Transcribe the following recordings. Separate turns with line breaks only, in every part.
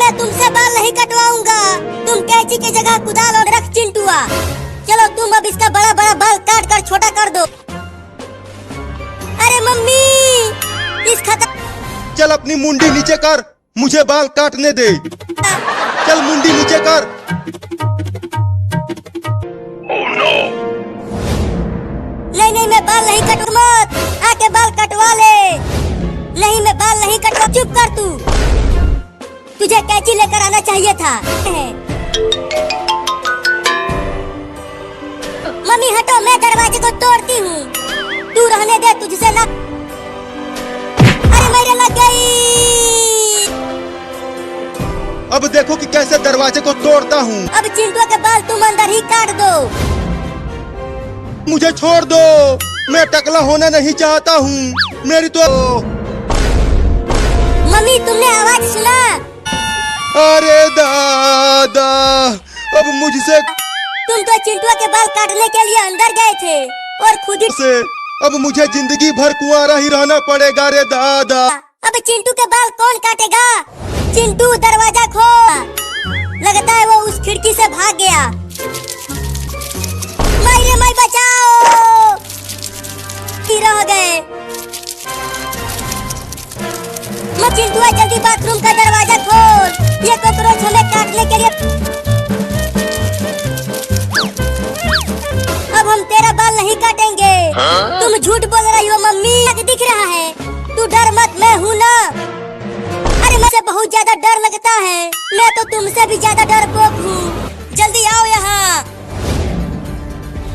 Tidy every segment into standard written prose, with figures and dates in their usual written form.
मैं तुमसे बाल नहीं कटवाऊंगा। तुम कैंची की जगह कुदाल और रख चिंटुआ। चलो तुम अब इसका बड़ा बड़ा बाल काट कर छोटा कर दो। अरे मम्मी इस खतर।
चल अपनी मुंडी नीचे कर, मुझे बाल काटने दे। चल मुंडी नीचे कर।
नहीं नहीं मैं बाल नहीं कटू, मत आके बाल कटवा ले। नहीं मैं बाल नहीं कटवा। चुप कर तू, तुझे कैंची लेकर आना चाहिए था। मम्मी हटो, मैं दरवाजे को तोड़ती हूँ। तू रहने दे, तुझसे ना। अरे मेरे लग गई।
अब देखो कि कैसे दरवाजे को तोड़ता हूँ।
अब चिंटू के बाल तुम अंदर ही काट दो।
मुझे छोड़ दो, मैं टकला होना नहीं चाहता हूँ। मेरी तो
मम्मी तुमने आवाज सुना?
अरे दादा, अब मुझसे
तुम तो चिंटू के बाल काटने के लिए अंदर गए थे और खुद ही
से अब मुझे जिंदगी भर कुंवारा ही रहना पड़ेगा रे दादा।
अब चिंटू के बाल कौन काटेगा? चिंटू दरवाजा खोल। लगता है वो उस खिड़की से भाग गया। माई माई बचाओ, रह गए। चिंटू जल्दी बाथरूम का दरवाजा खोल, ये कॉकरोच हमें काटने के लिए। अब हम तेरा बाल नहीं काटेंगे। तुम झूठ बोल रही हो मम्मी, दिख रहा है। तू डर मत, मैं हूँ ना। अरे मुझे बहुत ज्यादा डर लगता है। मैं तो तुमसे भी ज्यादा डरपोक हूँ। जल्दी आओ यहाँ।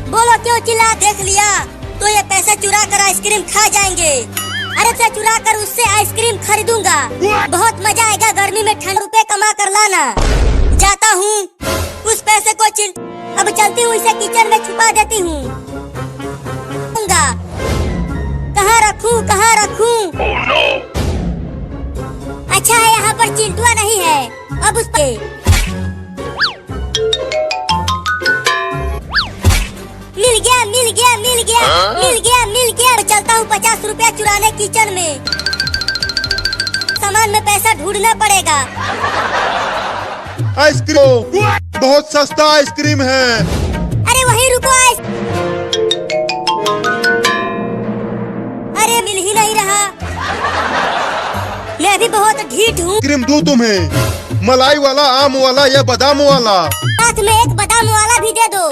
बोलो क्यों चिल्ला? देख लिया तो ये पैसे चुरा कर आइसक्रीम खा जाएंगे। अरे से चुरा कर उससे आइसक्रीम खरीदूंगा। बहुत मजा आएगा गर्मी में। ठंड रुपए कमा कर लाना। जाता हूँ, उस पैसे को अब चलती हूँ, इसे किचन में छुपा देती हूँ। कहाँ रखूँ, कहाँ रखूँ? अच्छा है यहाँ पर चिंटुआ नहीं है। अब उसके मिल गया, मिल गया, मिल गया, मिल गया, मिल गया। चलता हूँ 50 रुपया चुराने किचन में। सामान में पैसा ढूंढना पड़ेगा।
आइसक्रीम बहुत सस्ता आइसक्रीम है।
अरे वहीं रुको। अरे मिल ही नहीं रहा। मैं भी बहुत ढीठ हूँ।
आइसक्रीम दूं तुम्हें? मलाई वाला, आम वाला या बादाम वाला?
साथ में एक बादाम वाला भी दे दो।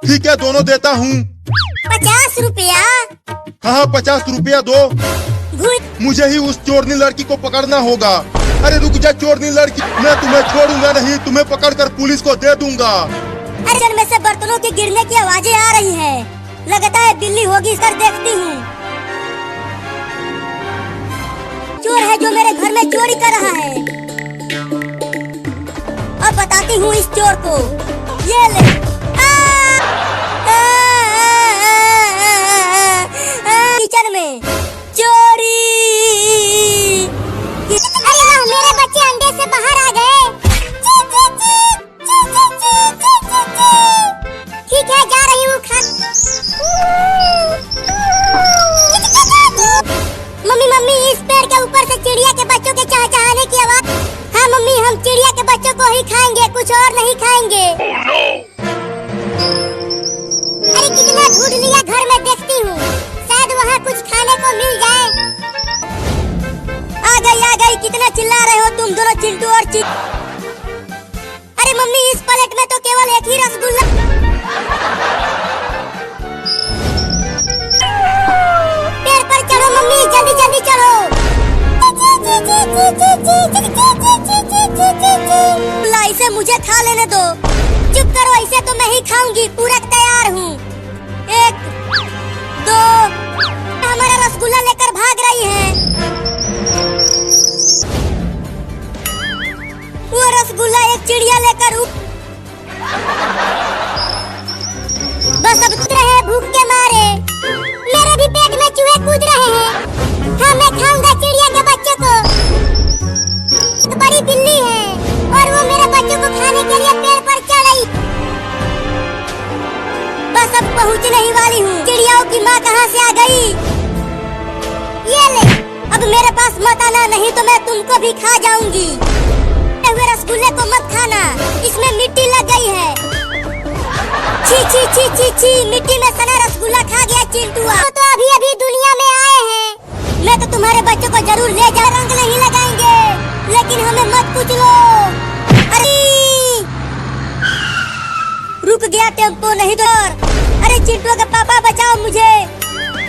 ठीक है, दोनों देता हूँ।
50 रुपया?
हाँ 50 रुपया दो। मुझे ही उस चोरनी लड़की को पकड़ना होगा। अरे रुक जा चोरनी लड़की, मैं तुम्हें छोड़ूंगा नहीं। तुम्हें पकड़कर पुलिस को दे दूंगा।
अरे में से बर्तनों के गिरने की आवाजें आ रही हैं। लगता है बिल्ली होगी। सर देखती हूँ। चोर है जो मेरे घर में चोरी कर रहा है। अब बताती हूँ इस चोर को। ये ले। किचन में चोरी। अरे वाह, मेरे बच्चे अंडे से बाहर आ गए। ठीक है, जा रही हूँ मम्मी मम्मी इस पेड़ के ऊपर से चिड़िया के बच्चों के चहचहाने की आवाज। हाँ मम्मी, हम चिड़िया के बच्चों को ही खाएंगे, कुछ और नहीं खाएंगे। अरे कितना ढूंढ लिया, घर में देखती हूँ, शायद वहाँ कुछ खाने को मिल जाए। आ गई। कितना चिल्ला रहे हो तुम दोनों, चिंटू और अरे मम्मी इस प्लेट में तो केवल एक ही रसगुल्ला। पेड़ पर चढ़ो मम्मी, जल्दी जल्दी चढ़ो। इसे मुझे खा लेने दो। चुप करो, इसे तो मैं ही खाऊंगी। पूरा तैयार हूँ। 1 2 हमारा रसगुल्ला लेकर भाग रही है। वो रसगुल्ला एक चिड़िया लेकर बस अब कूद रहे भूख के मारे। मेरे भी पेट में चूहे कूद रहे हैं। हाँ मैं खाऊंगा चिड़िया के बच्चों को। एक बड़ी बिल्ली है और वो मेरे बच्चों को खाने के लिए पेड़ पर चढ़ आई। बस अब पहुंचने ही वाली हूँ। चिड़ियाओं की माँ कहाँ से आ गई? ये ले, अब मेरे पास मत आना, नहीं तो मैं तुमको भी खा जाऊंगी। छी, मिट्टी में सना रसगुल्ला खा गया चिंटुआ। तो अभी अभी दुनिया में आए हैं। मैं तो तुम्हारे बच्चों को जरूर ले जा, रंग नहीं लगाएंगे, लेकिन हमें मत पूछ लो। अरे रुक गया टेम्पो, नहीं तो। अरे चिंटुआ का पापा बचाओ मुझे।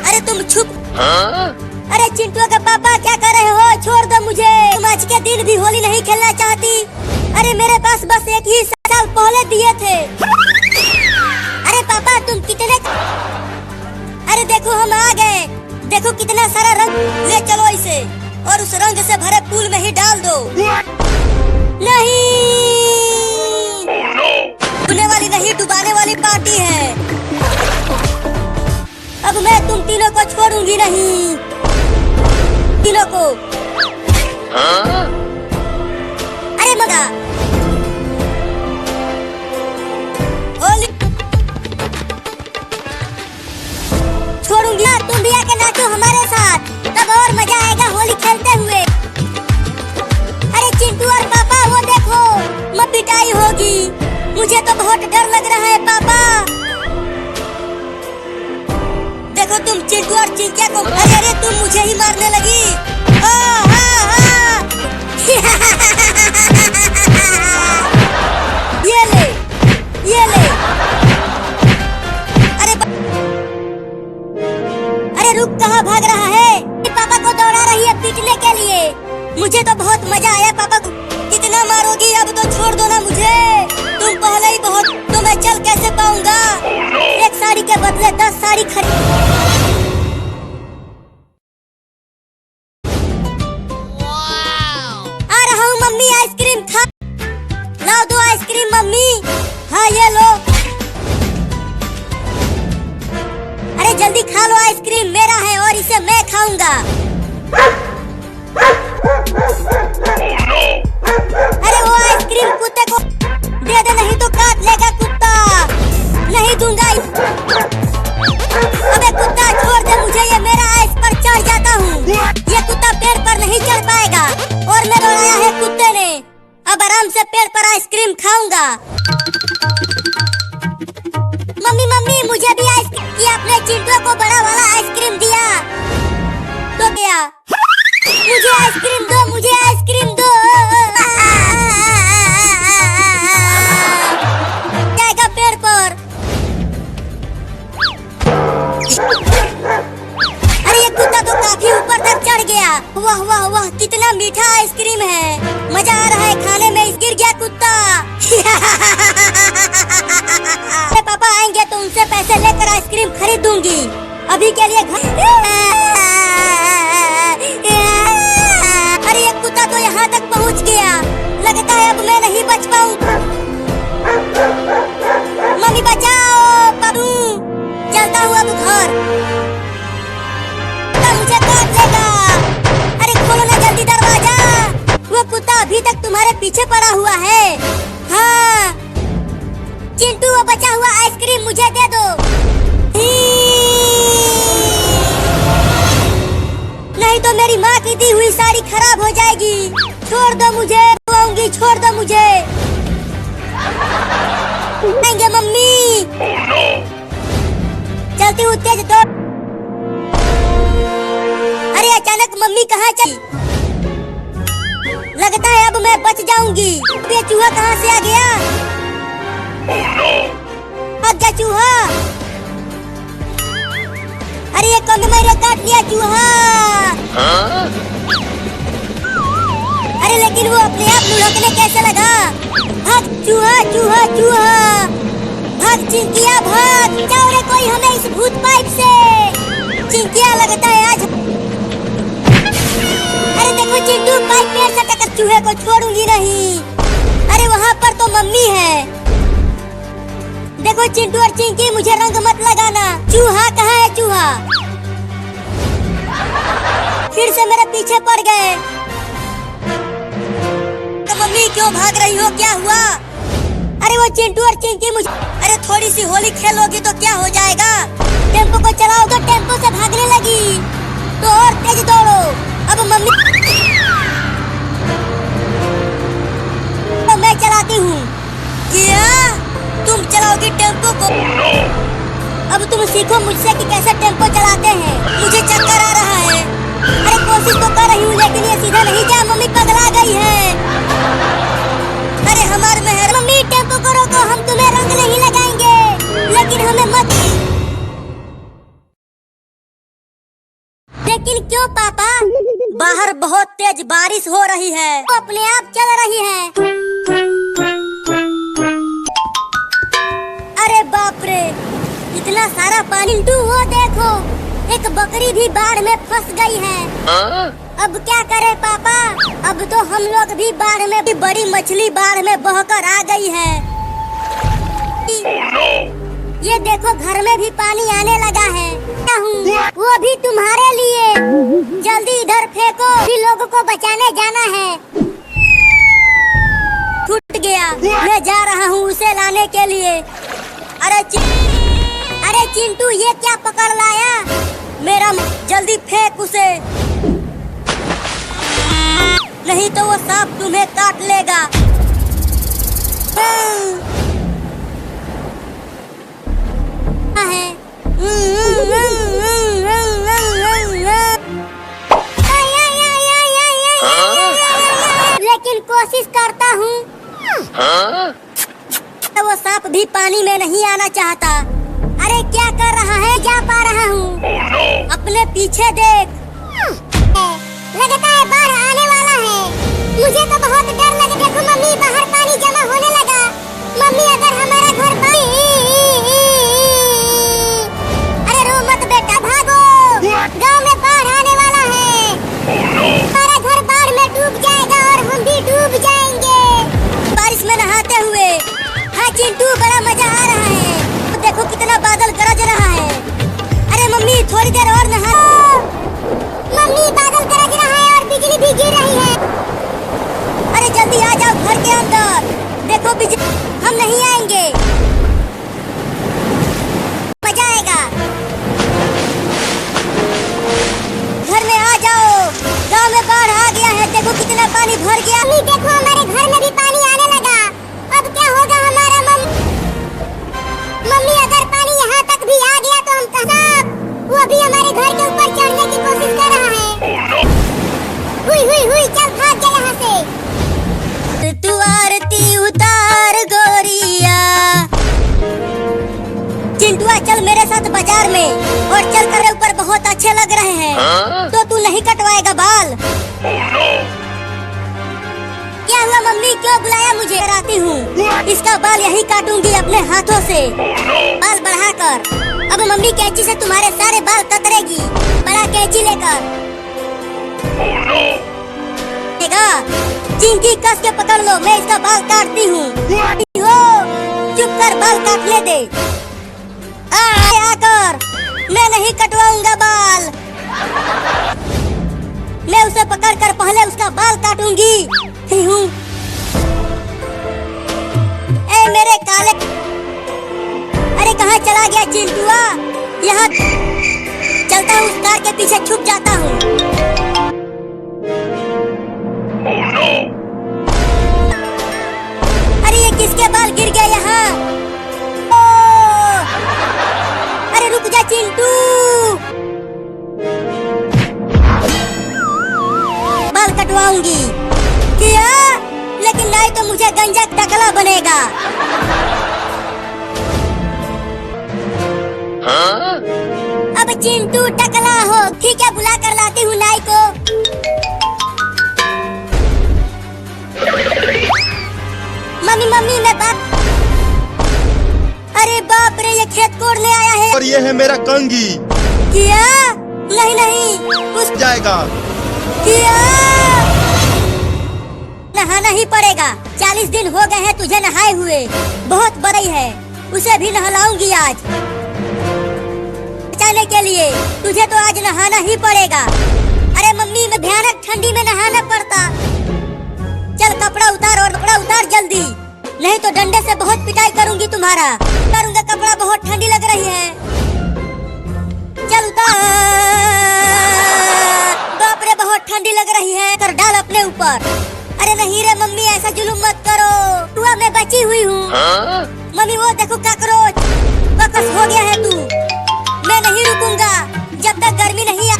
अरे तुम छुप। अरे चिंटुआ का पापा क्या कर रहे हो, छोड़ दो मुझे। तुम आज के दिन भी होली नहीं खेलना चाहती? अरे मेरे पास बस एक ही साल पहले दिए थे। अरे पापा तुम कितने। अरे देखो हम आ गए, देखो कितना सारा रंग। ले चलो इसे और उस रंग से भरे पूल में ही डाल दो। नहीं, डूबने वाली नहीं, डुबाने वाली पार्टी है। अब मैं तुम तीनों को छोड़ूंगी नहीं, तीनों को। अरे मगा होली छोड़ूंगी ना, तुम भी आके नाचो हमारे साथ, तब और मजा आएगा होली खेलते हुए। अरे चिंटू और पापा वो देखो, मैं पिटाई होगी, मुझे तो बहुत डर लग रहा है पापा। देखो तुम चिंटू और चिंकिया को। अरे अरे तुम मुझे ही मारने लगी। ये ले, ये ले। अरे रुक, कहाँ भाग रहा है? पापा को दौड़ा रही है पीटने के लिए। मुझे तो बहुत मजा आया पापा को। कितना मारोगी, अब तो छोड़ दो ना मुझे। तुम पहले ही बहुत, तो मैं चल कैसे पाऊंगा? एक साड़ी के बदले 10 साड़ी खरीद। आ रहा हूँ मम्मी, आइसक्रीम खा। लाओ दो आइसक्रीम मम्मी। हाँ ये लो। अरे जल्दी खा लो, आइसक्रीम मेरा है और इसे मैं खाऊंगा। अरे वो आइसक्रीम कुत्ते को दे दे, नहीं तो काट लेगा कुत्ता। नहीं दूंगा। अबे कुत्ता छोड़ दे मुझे, ये मेरा आइस पर चढ़ जाता हूँ। ये कुत्ता पेड़ पर नहीं चढ़ पाएगा और मैं दौड़ाया है कुत्ते ने। अब आराम से पेड़ पर आइसक्रीम खाऊंगा। मम्मी मम्मी मुझे भी आइसक्रीम। ये अपने चिंटू को बड़ा वाला आइसक्रीम दिया तो क्या? मुझे आइसक्रीम दो, मुझे आइसक्रीम दो। जाएगा पेड़ पर। अरे ये कुत्ता तो काफी ऊपर तक चढ़ गया। वाह वाह वाह, कितना मीठा आइसक्रीम है, मजा आ रहा है खाने में। गिर गया कुत्ता। पापा आएंगे तो उनसे पैसे लेकर आइसक्रीम खरीदूंगी। अभी के लिए अरे ये कुत्ता तो यहाँ तक पहुँच गया, लगता है अब मैं नहीं बच पाऊंगा। मम्मी बचाओ, बाबू चलता हूँ अब घर, मुझे काट लेगा। अरे खोलो ना जल्दी दरवाजा, वो कुत्ता अभी तक तुम्हारे पीछे पड़ा हुआ है। हाँ चिंटू, वो बचा हुआ आइसक्रीम मुझे दे दो। नहीं तो मेरी माँ की दी हुई साड़ी खराब हो जाएगी। छोड़ दो मुझे, रोऊंगी, छोड़ दो मुझे। नहीं मम्मी। चलती हूँ तेज दौड़। अरे अचानक मम्मी कहाँ चली? लगता है अब मैं बच जाऊंगी। ये चूहा कहाँ से आ गया? भाग जा चूहा। अरे ये कौन मेरे काट लिया चूहा। अरे लेकिन वो अपने आप लुढ़कने कैसे लगा? भाग चूहा चूहा चूहा, भाग चिंकिया भाग। जाओ रे कोई हमें इस भूत पाइप से। चिंकिया लगता है आज। अरे देखो चिंटू, पाइप पेड़ से टकर चूहे को छोड़ूंगी नहीं। अरे वहाँ पर तो मम्मी है। देखो चिंटू और चिंकी, मुझे रंग मत लगाना। चूहा कहाँ है चूहा? फिर से मेरे पीछे पड़ गए। तो मम्मी क्यों भाग रही हो, क्या हुआ? अरे वो चिंटू और चिंकी मुझे। अरे थोड़ी सी होली खेलोगी तो क्या हो जाएगा? टेम्पो को चलाओ तो टेम्पो से भागने लगी, तो और तेज दौड़ो। अब मम्मी तो मैं चलाती हूँ। क्या तुम चलाओगी टेम्पो को? अब तुम सीखो मुझसे कि कैसे टेम्पो चलाते हैं। मुझे चक्कर आ रहा है। अरे कोशिश तो कर रही हूँ लेकिन ये सीधा नहीं जा। मम्मी पगला गई है। अरे हमारे मेहर मम्मी टेम्पो को रोको, हम तुम्हें रंग नहीं लगाएंगे लेकिन हमें मत। लेकिन क्यों पापा? बाहर बहुत तेज बारिश हो रही है, वो अपने आप चल रही है। अरे बाप रे, इतना सारा पानी। वो देखो, एक बकरी भी बाढ़ में फंस गई है। अब क्या करें पापा? अब तो हम लोग भी बाढ़ में, भी बड़ी मछली बाढ़ में बहकर आ गई है। ये देखो घर में भी पानी आने लगा है। वो भी तुम्हारे लिए। जल्दी इधर फेंको, भी लोगों को बचाने जाना है। छूट गया, मैं जा रहा हूँ उसे लाने के लिए। अरे चिंटू, ये क्या पकड़ लाया? मेरा जल्दी फेंक उसे, नहीं तो वो सांप तुम्हें काट लेगा। है लेकिन कोशिश करता हूँ। वो सांप भी पानी में नहीं आना चाहता। अरे क्या कर रहा है? जा पा रहा हूँ। अपने पीछे देख। लगता है बाढ़ आने वाला है। मुझे तो बहुत डर लग। देखो मम्मी, बाहर पानी जमा होने लगा। मम्मी, अगर हमारा घर अरे रो मत बेटा, भागो। गांव में बाढ़ आने वाला है। हमारा घर बाढ़ में डूब जाएगा और हम भी डूब जाएंगे। बारिश में नहाते हुए। हाँ चिंटू, बड़ा मजा आ रहा है। देखो कितना बादल गरज रहा है। अरे मम्मी, थोड़ी देर और नहा। मम्मी, बादल गरज रहा है और बिजली भी गिर रही है। अरे जल्दी आ जाओ घर के अंदर। देखो बिजली, हम नहीं आएंगे। मजा आएगा। घर में आ जाओ। गांव में बाढ़ आ गया है। देखो कितना पानी भर गया। मम्मी देखो, हमारे घर में भी पानी आने लगा। अब क्या होगा हमारा? मम्मी, अगर पानी यहाँ तक भी आ गया तो हम कहाँ? वो अभी हमारे घर के ऊपर चढ़ने की कोशिश कर रहा है। हुई, चल भाग जा यहाँ से। तू आरती उतार गोरिया। चिंटुआ, चल मेरे साथ बाजार में, और चल कर ऊपर बहुत अच्छे लग रहे हैं। तो तू नहीं कटवाएगा बाल? क्या हुआ मम्मी, क्यों बुलाया मुझे? कराती हूँ, इसका बाल यही काटूंगी अपने हाथों से, बाल बढ़ाकर। अब मम्मी कैंची से तुम्हारे सारे बाल कतरेगी। बड़ा कैंची लेकर। चिंकी, कस के पकड़ लो, मैं इसका बाल काटती हूँ। चुप कर, बाल काटने दे। आकर, मैं नहीं कटवाऊंगा बाल। मैं उसे पकड़कर पहले उसका बाल काटूंगी। हूँ। ए मेरे काले, अरे कहाँ चला गया चिंटुआ? यहाँ चलता हूँ, उस कार के पीछे छुप जाता हूँ। अरे ये किसके बाल गिर गए यहाँ? अरे रुक जा चिंटू, बाल कटवाऊंगी। किया, लेकिन नहीं तो मुझे गंजा टकला बनेगा। अब चिंटू टकला हो, ठीक है, बुला कर लाती हूँ नाई को। मम्मी मैं बाप। अरे बाप रे, ये खेत कोड़ने आया है।
और ये है मेरा कंगी।
किया, नहीं कुछ
जाएगा।
किया, नहाना ही पड़ेगा। 40 दिन हो गए हैं तुझे नहाए हुए। बहुत बड़ी है, उसे भी नहलाऊंगी आज। बचाने के लिए तुझे तो आज नहाना ही पड़ेगा। अरे मम्मी, मैं भयानक ठंडी में नहाना पड़ता। चल कपड़ा उतार, और कपड़ा उतार जल्दी, नहीं तो डंडे से बहुत पिटाई करूंगी तुम्हारा। उतारूंगा कपड़ा, बहुत ठंडी लग रही है। चल उतार। बाप रे, बहुत ठंडी लग रही है। कर डाल अपने ऊपर। अरे नहीं रे मम्मी, ऐसा जुलूम मत करो। हुआ मैं बची हुई हूँ। मम्मी वो देखो काकरोच, बकस हो गया है तू। रुकूंगा जब तक गर्मी नहीं आ...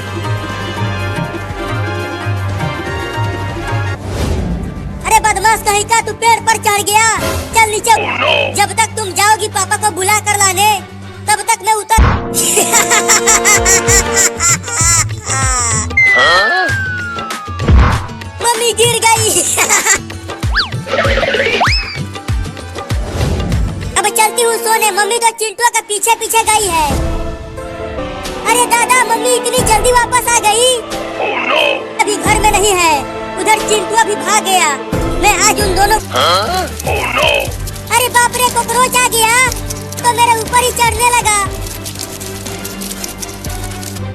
अरे बदमाश कहीं का, तू पेड़ पर चढ़ गया। चल नीचे। जब तक तुम जाओगी पापा को बुला कर लाने, तब तक मैं उतर... मम्मी गिर गई। अब चलती हूँ सोने। मम्मी तो चिंटू का पीछे पीछे गई है। अरे दादा, मम्मी इतनी जल्दी वापस आ गई। अभी घर में नहीं है, उधर चिंटू अभी भाग गया। मैं आज उन दोनों... अरे बाप रे, कॉकरोच आ गया तो मेरे ऊपर ही चढ़ने लगा।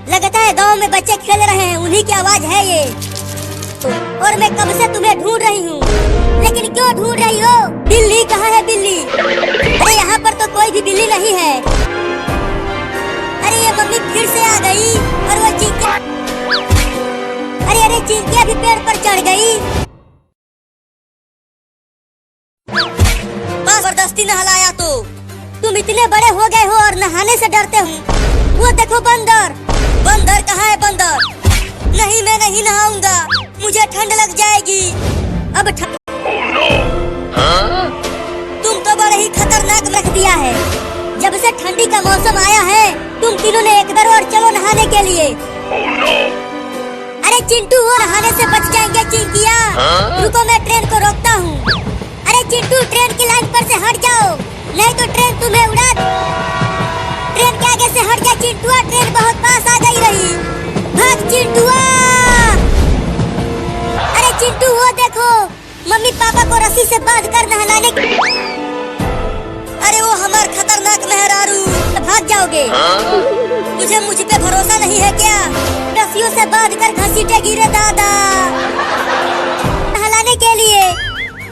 लगता है गांव में बच्चे खेल रहे हैं, उन्हीं की आवाज है ये। और मैं कब से तुम्हें ढूंढ रही हूँ, लेकिन क्यों ढूंढ रही हो? बिल्ली कहाँ है बिल्ली? अरे यहाँ पर तो कोई भी बिल्ली नहीं है। अरे ये मम्मी फिर से आ गई और वो चिंकिया... अरे चिंकिया भी पेड़ पर चढ़ गई। जबरदस्ती नहलाया तो तुम इतने बड़े हो गए हो और नहाने से डरते हो। वो देखो बंदर। बंदर कहाँ है बंदर? नहीं, मैं नहीं नहाऊंगा, मुझे ठंड लग जाएगी। अब तुम तो बड़ा ही खतरनाक रख दिया है। जब से ठंडी का मौसम आया है, तुम तीनों ने एक दर और चलो नहाने के लिए। अरे चिंटू, वो नहाने से बच जाएंगे चिंकिया। रुको, मैं ट्रेन को रोकता हूँ। अरे चिंटू, ट्रेन की लाइन पर से हट जाओ, नहीं तो ट्रेन तुम्हें उड़ा... ट्रेन के आगे से हट जा चिंटुआ, ट्रेन बहुत पास आ गई रही। भाग चिंटुआ। अरे चिंटू, वो देखो मम्मी पापा को रस्सी से बांध कर नहलाने... अरे वो हमार खतरनाक मेहरारू, भाग जाओगे। तुझे मुझ पे भरोसा नहीं है क्या? रस्सियों से बांध कर घसीटे गिरे दादा नहलाने के लिए।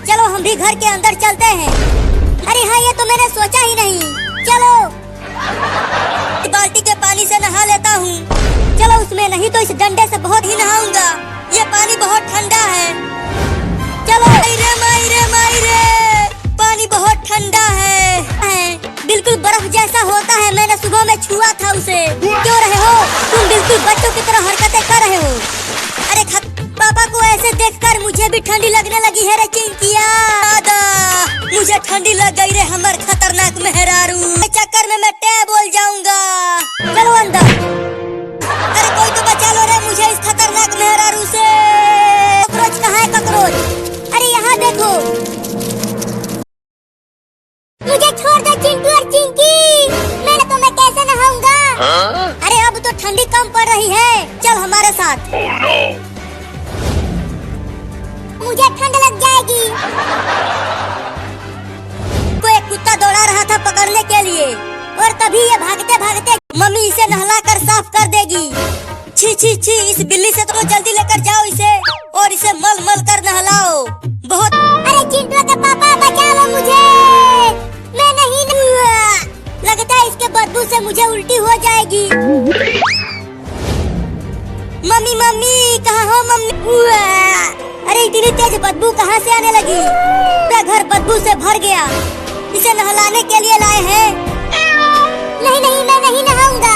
चलो हम भी घर के अंदर चलते हैं। अरे हाँ, ये तो मैंने सोचा ही नहीं। चलो बाल्टी के पानी से नहा लेता हूँ। चलो उसमें नहीं तो इस डंडे से बहुत ही नहाऊंगा। ये पानी बहुत ठंडा है। चलो। मायरे, पानी बहुत ठंडा है, बिल्कुल बर्फ जैसा होता है। मैंने सुबह में छुआ था उसे। क्यों रहे हो तुम? बिल्कुल बच्चों की तरह हरकतें कर रहे हो। अरे पापा को ऐसे देखकर मुझे भी ठंडी लगने लगी है रे चिंकिया। दादा, मुझे ठंडी लग गई रे हमर खतरनाक मेहरारू। चक्कर में मैं बोल जाऊंगा। चलो अंदर। अरे कोई तो बचा लो रे मुझे इस खतरनाक मेहरारू से। कॉकरोच कहाँ है कॉकरोच? अरे यहाँ देखो। मुझे छोड़ दो चिंटू और चिंकी, मैं कैसे नहाऊंगा? अरे अब तो ठंडी कम पड़ रही है, चल हमारे साथ। मुझे ठंड लग जाएगी। कोई एक कुत्ता दौड़ा रहा था पकड़ने के लिए, और तभी ये भागते भागते मम्मी इसे नहला कर साफ कर देगी। छी छी छी, इस बिल्ली से तो जल्दी लेकर जाओ इसे और इसे मल मल कर नहलाओ। बहुत... अरे चिंटू के पापा, बचा लो मुझे, मैं नहीं लगता है इसके बदबू से मुझे उल्टी हो जाएगी। मम्मी मम्मी, कहाँ हो मम्मी? अरे इतनी तेज बदबू कहाँ से आने लगी? पूरा घर बदबू से भर गया। इसे नहलाने के लिए लाए हैं। नहीं नहीं, मैं नहीं नहाऊंगा,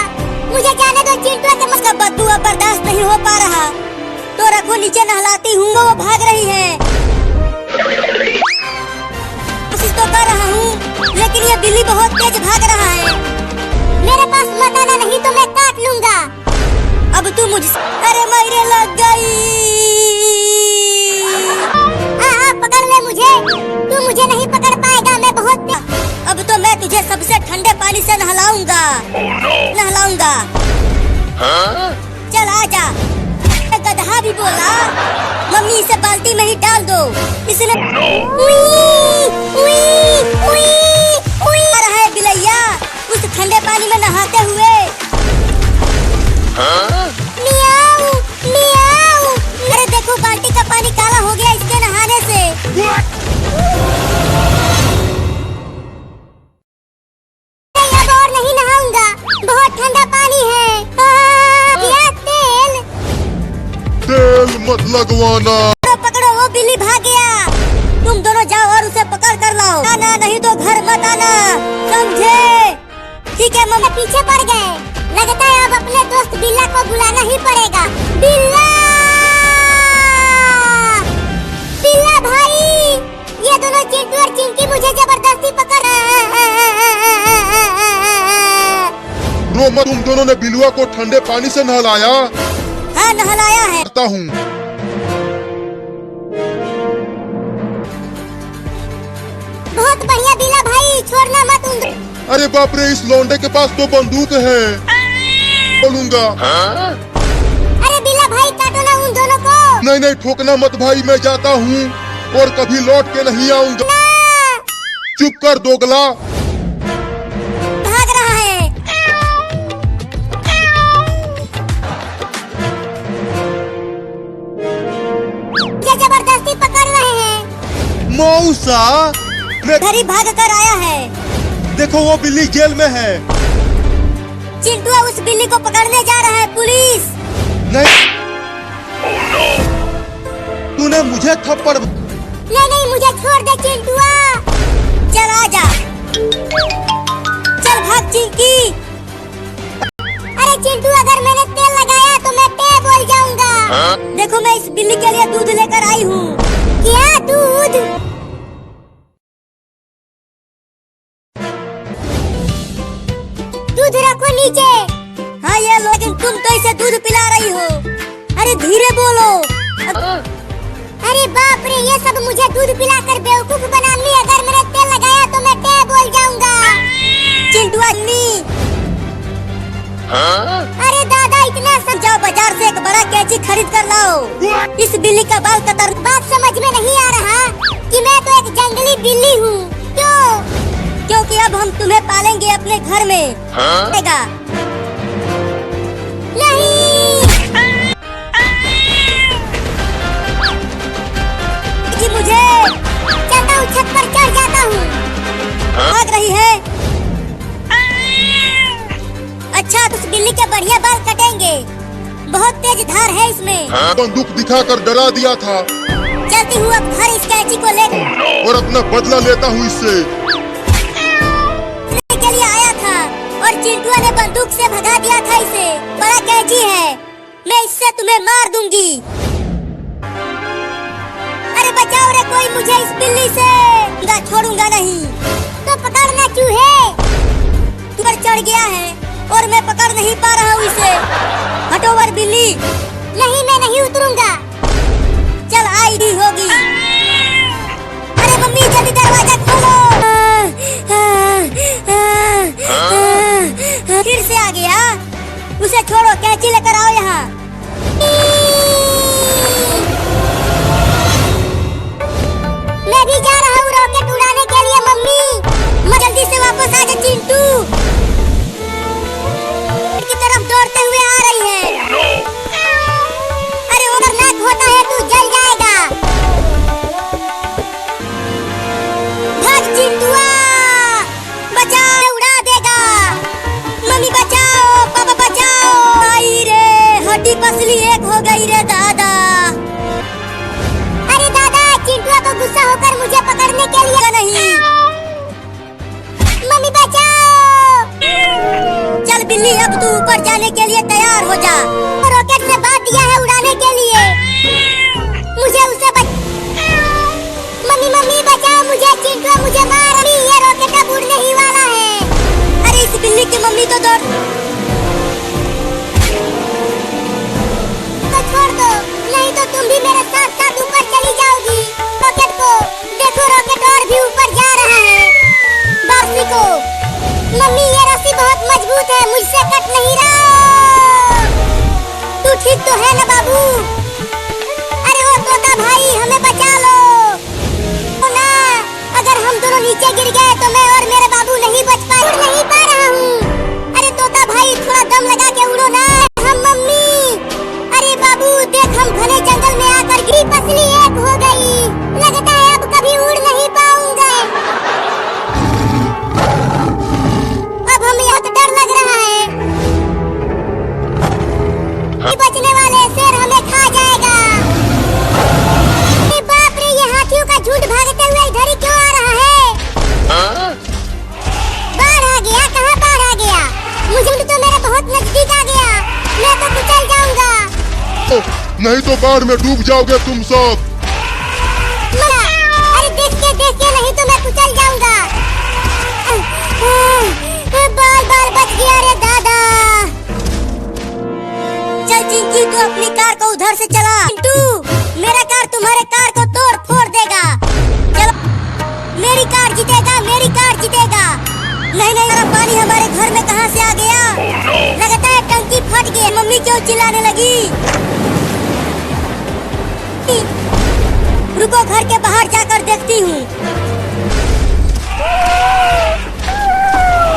मुझे जाने दो चिंटू के मुझका बदबू अब बर्दाश्त नहीं हो पा रहा। तो रखो नीचे नहलाती हूँ। वो भाग रही है। कोशिश तो कर रहा हूँ, लेकिन ये बिल्ली बहुत तेज भाग रहा है। मेरे पास मताना नहीं तो मैं काट लूंगा। अब तू मुझसे... अरे मेरे लग गई। पकड़ ले मुझे, तू मुझे नहीं पकड़ पाएगा, मैं बहुत... अब तो मैं तुझे सबसे ठंडे पानी से नहलाऊंगा। नहलाऊंगा। चल आजा। गधा भी बोला। मम्मी इसे बाल्टी में ही डाल दो। इसने आ रहा है बिलैया उस ठंडे पानी में नहाते हुए। मियाऊ मियाऊ। अरे देखो बाल्टी का पानी काला हो गया इसके नहाने से। अब और नहीं नहाऊंगा, बहुत ठंडा पानी है।
तेल मत लगवाना।
पकड़ो, वो बिल्ली भाग गया। तुम दोनों जाओ और उसे पकड़ कर लाओ। आना नहीं तो घर मत आना, समझे? ठीक है मम्मी, पीछे पड़ गए। लगता है अब अपने दोस्त बिल्ला को बुलाना ही पड़ेगा। बिल्ला, बिल्ला भाई, ये दोनों चिंटू और चिंकी मुझे जबरदस्ती पकड़।
रो मत, तुम दोनों ने बिलुआ को ठंडे पानी से नहलाया?
हाँ, नहलाया है।
करता हूँ।
बहुत बढ़िया बिल्ला भाई, छोड़ना मत उन।
अरे बाप रे, इस लौंडे के पास तो बंदूक है। बोलूंगा।
अरे बिल्ला भाई, काटो ना उन दोनों को।
नहीं नहीं, ठोकना मत भाई, मैं जाता हूँ और कभी लौट के नहीं आऊंगा। चुप कर दोगला।
भाग रहा है। ये जबरदस्ती पकड़ रहे हैं।
मौसा, मैं
घर ही भाग कर आया है।
देखो वो बिल्ली जेल में है।
चिंटू उस बिल्ली को पकड़ने जा रहा है। पुलिस
नहीं, तूने मुझे थप्पड़।
नहीं नहीं, मुझे छोड़ दे चिंटुआ। चल आजा, चल भाग चिंकी। अरे चिंटू, अगर मैंने तेल लगाया तो मैं पे बोल जाऊंगा। देखो, मैं इस बिल्ली के लिए दूध लेकर आई हूँ। क्या दूध? दूध रखो नीचे। हाँ ये लो, लेकिन तुम तो इसे दूध पिला रही हो। अरे धीरे बोलो। अरे बाप रे, ये सब मुझे दूध पिलाकर बेवकूफ बनानी। अगर मैंने तेल लगाया तो मैं टे बोल जाऊंगा। चिंटू अन्नी। अरे दादा, इतना समझाओ, बाजार से एक बड़ा कैंची खरीद कर लाओ। इस बिल्ली का बाल कतर। बात समझ में नहीं आ रहा कि मैं तो एक जंगली बिल्ली हूँ। क्यों? क्योंकि अब हम तुम्हें पालेंगे अपने घर में। नहीं, कि मुझे चलता हूँ, छत पर चढ़ जाता हूँ। भाग रही है। अच्छा, तो उस बिल्ली के बढ़िया बाल कटेंगे। बहुत तेज धार है इसमें।
बंदूक दिखाकर डरा दिया था।
चलती हूँ अब घर, इस कैंची को ले
और अपना बदला लेता हूँ इससे।
के लिए आया था और चिंटू ने बंदूक से भगा दिया था इसे। बड़ा कैंची है, मैं इससे तुम्हें मार दूंगी। अरे बचाओ रे कोई मुझे इस बिल्ली से। छोड़ूंगा नहीं। तो पकड़ना चूहे। तू पर चढ़ गया है और मैं पकड़ नहीं पा रहा हूँ इसे। हटो वर बिल्ली। नहीं, मैं नहीं उतरूंगा। चल, आई भी होगी। अरे मम्मी, जल्दी दरवाजा खोलो। फिर से आ गया। उसे छोड़ो, कैंची लेकर आओ यहाँ। मैं भी जा रहा हूँ रॉकेट उड़ाने के लिए। मम्मी, मैं जल्दी से वापस आ जा। चिंटू की तरफ दौड़ते हुए आ रही है। अरे खतरनाक होता है, तू जल जाएगा। भाग चिंटुआ, बचाओ, उड़ा देगा। मम्मी बचाओ, पापा बचाओ। आई रे, हड्डी पसली एक हो गई रे दादा। अरे दादा, चिंटुआ को गुस्सा होकर मुझे पकड़ने के लिए नहीं। मम्मी बचाओ। चल बिल्ली, अब तू ऊपर जाने के लिए तैयार हो जा। रॉकेट से बात दिया है उड़ाने के लिए। मुझे उसे मम्मी बचाओ मुझे। चिंटुआ मुझे मार। अभी ये रॉकेट अब उड़ने ही वाला है। अरे इस बिल्ली की मम्मी तो दौड़। तो छोड़ दो, नहीं तो तुम भी मेरे साथ साथ ऊपर चली जाओगी। रॉकेट को देखो, रॉकेट और भी ऊपर जा रहा है। बासी को मम्मी, ये रस्सी बहुत मजबूत है, मुझसे कट नहीं रहा। तू ठीक तो है ना बाबू? अरे ओ तोता भाई, हमें बचा लो ना। अगर हम दोनों नीचे गिर गए तो मैं और मेरे बाबू नहीं बच पाए। उड़ नहीं पा रहा हूँ। अरे तोता भाई, थोड़ा दम लगा के उड़ो ना। हम मम्मी। अरे बाबू देख, हम घने जंगल में आकर गिरी, पसली एक हो गई। लगता है अब कभी उड़ नहीं पाऊंगा। अब हमें यहाँ डर लग रहा है। बचने वाले शेर हमें खा जाएगा। बाप रे, ये हाथियों का झुंड भागते हुए इधर ही क्यों आ रहा है?
नहीं तो बाढ़ में डूब जाओगे तुम सब।
अरे देख के नहीं तो मैं कुचल जाऊंगा। बाल बाल बच गया रे दादा। चल चिंकी तू अपनी कार को उधर से चला। चिंटू मेरा कार तुम्हारे कार को तोड़ फोड़ देगा। चलो मेरी कार जीतेगा, मेरी कार जीतेगा। नहीं नहीं मेरा पानी हमारे घर में कहाँ से आ गया? लगता है टंकी फट गई। मम्मी क्यों चिल्लाने लगी? रुको घर के बाहर जाकर देखती हूँ।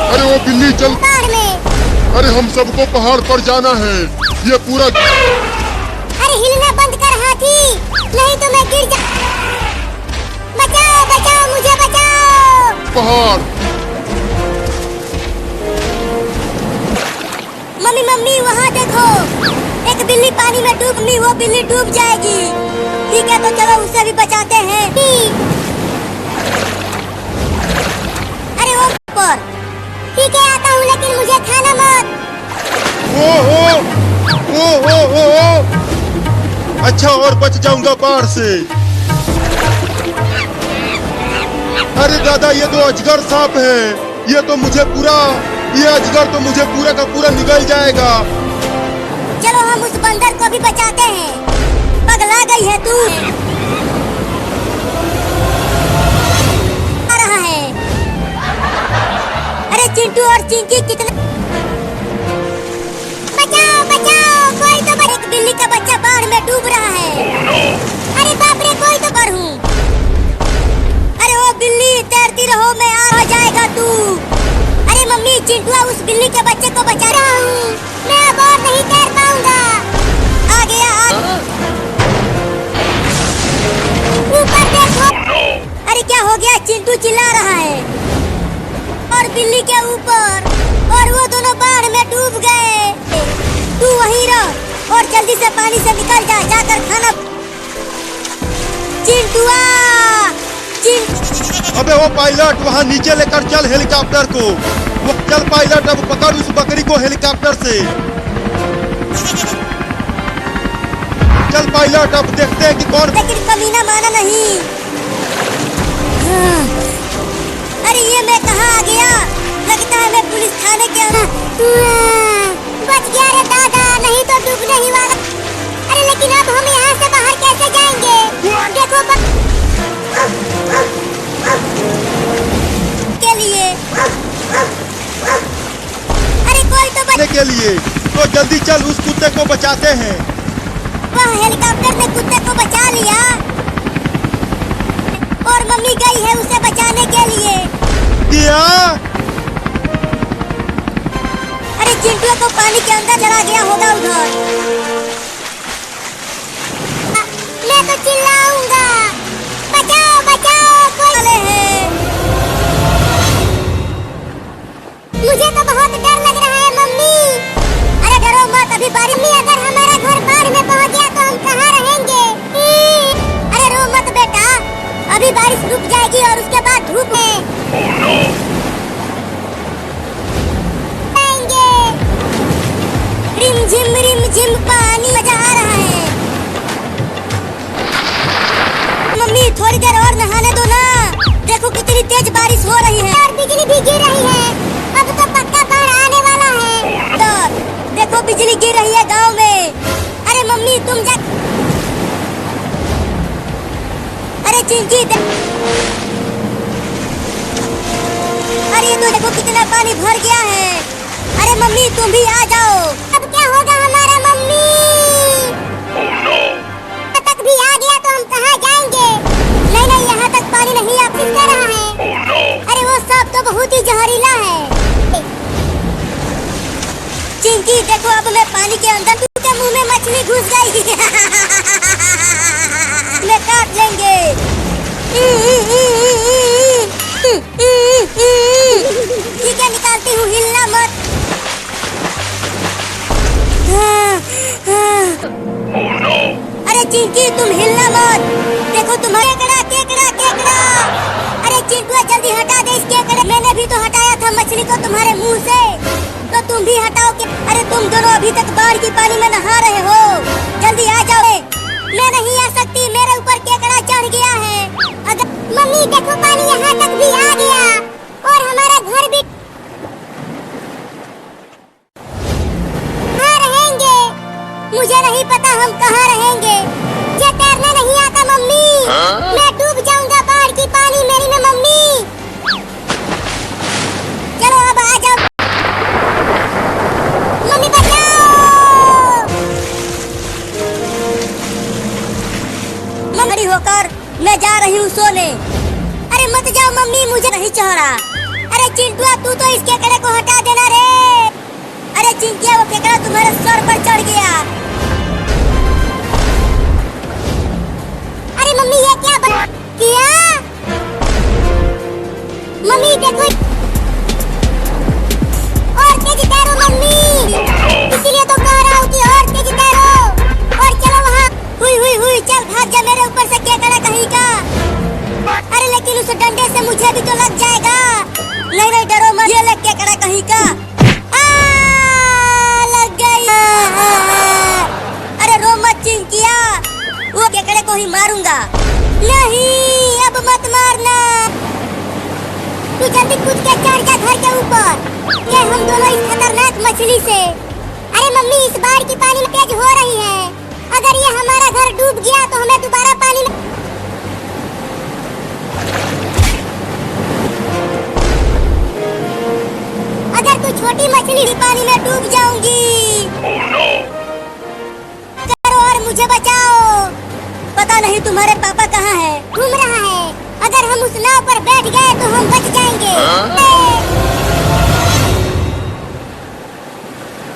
अरे वो बिल्ली चल।
बाढ़ में।
अरे हम सबको पहाड़ पर जाना है। ये पूरा।
अरे हिलना बंद कर हाथी, नहीं तो मैं गिर जा। बचाओ बचाओ मुझे बचाओ।
पहाड़।
मम्मी मम्मी वहाँ देखो, एक बिल्ली पानी में डूब गई। वो बिल्ली डूब जाएगी। ठीक है तो चलो उसे भी बचाते हैं। अरे वो ऊपर। ठीक है आता हूँ लेकिन मुझे खाना मत।
ओ। अच्छा और बच जाऊंगा बाढ़ से। अरे दादा ये तो अजगर सांप है। ये अजगर तो मुझे पूरा का पूरा निगल जाएगा।
चलो हम उस बंदर को भी बचाते हैं। पगला गई है तू। आ रहा है। अरे चिंटू और चिंकी कितने। बचाओ बचाओ कोई तो एक बिल्ली का बच्चा बाढ़ में डूब रहा है। अरे बाप रे कोई तो पर हूँ। अरे वो बिल्ली तैरती रहो, मैं आ जाएगा तू। अरे मम्मी चिंटुआ उस बिल्ली के बच्चे को बचा रहा हूँ। मैं अब और नहीं तैर पाऊंगा। आ गया ऊपर देखो। अरे क्या हो गया? चिंटू चिल्ला रहा है और बिल्ली के ऊपर, और वो दोनों बाढ़ में डूब गए। तू वहीं रह और जल्दी से पानी से निकल जा। जाकर खाना। चिंटुआ
अबे वो पायलट वहाँ नीचे लेकर चल हेलीकॉप्टर को। वो चल पायलट अब पकड़ उस बकरी को हेलीकॉप्टर से। चल पायलट अब देखते हैं कि कौन।
लेकिन कमीना माना नहीं। अरे ये मैं कहाँ आ गया? लगता है मैं पुलिस थाने के बच गया रे दादा, नहीं तो डूबने ही वाला। अरे लेकिन अब हम यहाँ से बाहर कैसे जाएंगे? देखो के लिए। अरे कोई तो
बचने के लिए तो जल्दी चल उस कुत्ते को बचाते हैं।
वह हेलीकॉप्टर ने कुत्ते को बचा लिया और मम्मी गई है उसे बचाने के लिए।
क्या?
अरे चिंटू को पानी के अंदर चला गया होगा उधर। मैं तो चिल्लाऊंगा बचाओ बचाओ कोई है। मुझे तो बहुत डर लग रहा है मम्मी। अरे डरो मत, अभी बारिश में अगर हमारा घर बाढ़ में पहुंच गया तो हम कहाँ रहेंगे? अरे रो मत बेटा, अभी बारिश रुक जाएगी और उसके बाद धूप है। रिम झिम पानी मजा आ रहा है। मम्मी थोड़ी देर और नहाने दो ना। देखो कितनी तेज बारिश हो रही है और बिजली भी गिर रही है। अब तो पक्का बाढ़ आने वाला है। तो देखो बिजली गिर रही है गांव में। अरे मम्मी तुम जा। अरे चिंकी अरे तो देखो कितना पानी भर गया है। अरे मम्मी तुम भी आ जाओ। अब क्या होगा हमारा मम्मी? तक भी आ गया तो हम कहाँ जाएंगे? नहीं नहीं यहाँ तक पानी नहीं आ फिर रहा है। अरे वो सब तो बहुत ही जहरीला है। चिंकी देखो अब मैं पानी के अंदर। तुमके मुंह में मछली घुस गई। मैं काट लेंगे। ठीक है निकालती हूँ, हिलना मत। अरे चिंकी तुम हिलना मत। देखो तुम्हारे केकड़ा। अरे चिंटू जल्दी हटा दे इस केकड़े। मैंने भी तो हटाया था मछली को तुम्हारे मुंह से। तो तुम भी हटाओ के। अरे तुम दोनों अभी तक बाढ़ की पानी में नहा रहे हो, जल्दी आ जाओ। मैं नहीं आ सकती, मेरे ऊपर केकड़ा चढ़ गया है। अगर मम्मी देखो पानी यहाँ तक भी आ गया और हमारा घर भी। कहाँ रहेंगे? मुझे नहीं पता हम कहाँ रहेंगे। मुझे तैरना नहीं आता मम्मी, मैं डूब जाऊंगा बाढ़ की पानी मेरी में मम्मी। चलो अब आ जाओ मम्मी, बचाओ। मम्मी होकर मैं जा रही हूँ सोने। अरे मत जाओ मम्मी, मुझे नहीं चढ़ा। अरे चिंटुआ तू तो इस केकड़े को हटा देना रे। अरे चिंटिया वो केकड़ा तुम्हारे सर पर चढ़ गया। अरे मम्मी ये क्या किया? मम्मी देखो, और तेज तैरो मम्मी, इसीलिए तो कह रहा हूँ कि और तेज तैरो। और चलो वहाँ, हुई चल भाग जा मेरे ऊपर से केकड़ा कहीं का। अरे लेकिन उस डंडे से मुझे भी तो लग जाएगा। नहीं डरो मत, ये लग केकड़ा कहीं का। लग गई। अरे रो मत चिंकिया, वो केकड़े को ही मारूंगा। नहीं अब मत मारना, तू जल्दी कूद के चढ़ जा घर के ऊपर। ये हम दोनों इस खतरनाक मछली से। अरे मम्मी इस बाढ़ की पानी में तेज हो रही है, अगर ये हमारा घर डूब गया तो हमें दोबारा पानी में। अगर तू छोटी मछली भी पानी में डूब जाऊंगी। करो और मुझे बचाओ। पता नहीं तुम्हारे पापा कहाँ हैं, घूम रहा है। अगर हम उस नाव पर बैठ गए